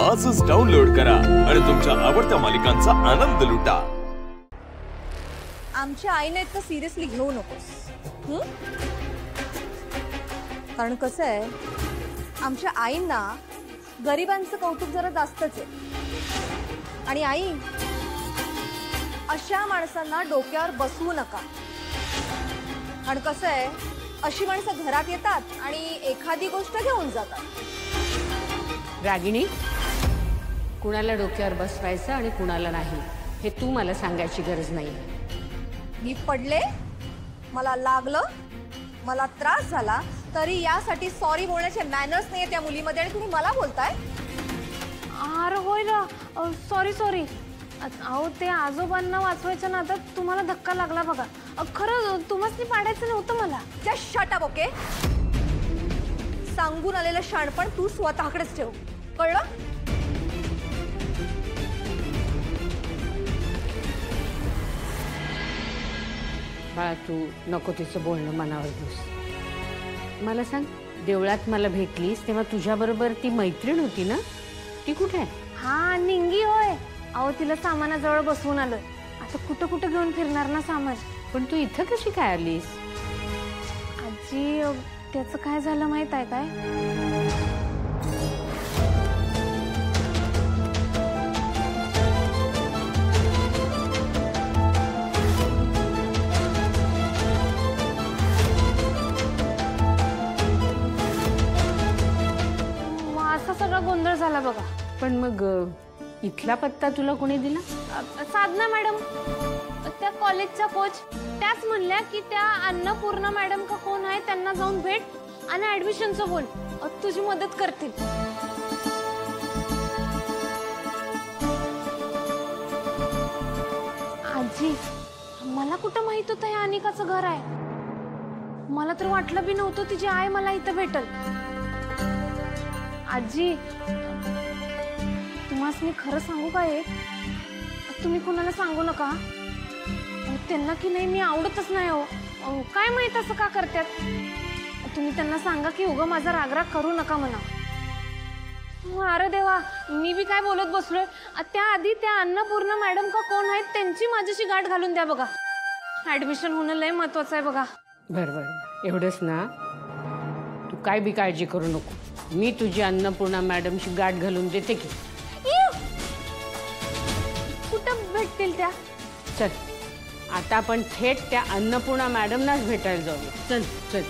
आजच डाउनलोड करा आणि तुमच्या आवडत्या मालिकांचा आनंद लुटा। आमच्या आईने इतकं सिरियसली घेऊ नकोस, कारण कसं आहे, आमच्या आईंना गरिबांचं कौतुक जरा जास्तच आहे। आणि आई, अशा माणसांना डोक्यावर बसवू नका। आणि कसं आहे, अशी माणसं घरात येतात आणि एखादी गोष्ट घेऊन जातात। रागिणी, कुणाला डोक्यावर बसवायचं आणि कुणाला नाही हे तू मला सांगायची गरज नाही। मी पडले, मला लागलं, मला त्रास झाला, तरी यासाठी सॉरी बोलण्याचे मॅनर्स नाही त्या मुलीमध्ये आणि तुम्ही मला बोलताय। अरे होय ना, सॉरी सॉरी। अहो, ते आजोबांना वाचवायच्या नादात तुम्हाला धक्का लागला बघा। खरं तुम्हाला पाडायचं नव्हतं मला। Just shut up, okay? सांगून आलेलं शाणपण तू स्वतःकडेच ठेव, कळलं? बाळा, तू नको तिचं बोलणं मनावर घेऊस। मला सांग, देवळात मला भेटलीस तेव्हा तुझ्याबरोबर ती मैत्रीण होती ना, ती कुठे आहे? हा, निंगी होय। अहो, तिला सामानाजवळ बसवून आलं। आता कुठं कुठं घेऊन फिरणार ना सामान। पण तू इथं कशी काय आलीस? आजी, त्याचं काय झालं माहित आहे काय? असा सगळा गोंधळ झाला बघा। पण मग इथला पत्ता तुला कोणी दिला? साधना मॅडम, त्या कॉलेजच्या कोच, त्याच म्हणल्या की त्या अन्नपूर्णा मॅडम का कोण आहे त्यांना जाऊन भेट आणि ऍडमिशनचं बोल, तुझी मदत करतील। आजी, मला कुठं माहित होतं हे अनिकाचं घर आहे। मला तर वाटलं बी नव्हतं तिची आई मला इथं भेटल। आजी, तुम्हाला मी खरं सांगू काय, तुम्ही कोणाला सांगू नका। त्यांना की नाही मी आवडतच नाही। हो, काय माहित असं का करतात। तुम्ही त्यांना सांगा की उगा माझा रागराग करू नका म्हणा। अरे देवा, मी बी काय बोलत बसलोय। त्याआधी त्या अन्नपूर्णा मॅडम का कोण आहेत त्यांची माझ्याशी गाठ घालून द्या बघा। ऍडमिशन होणं लय महत्वाचं आहे बघा। बरं बरं, एवढंच ना? तू काय बी काळजी करू नको, मी तुझी अन्नपूर्णा मॅडमशी गाठ घालून देते की। कुठं भेटतील त्या? चल, आता आपण थेट त्या अन्नपूर्णा मॅडमनाच भेटायला जाऊया। चल चल।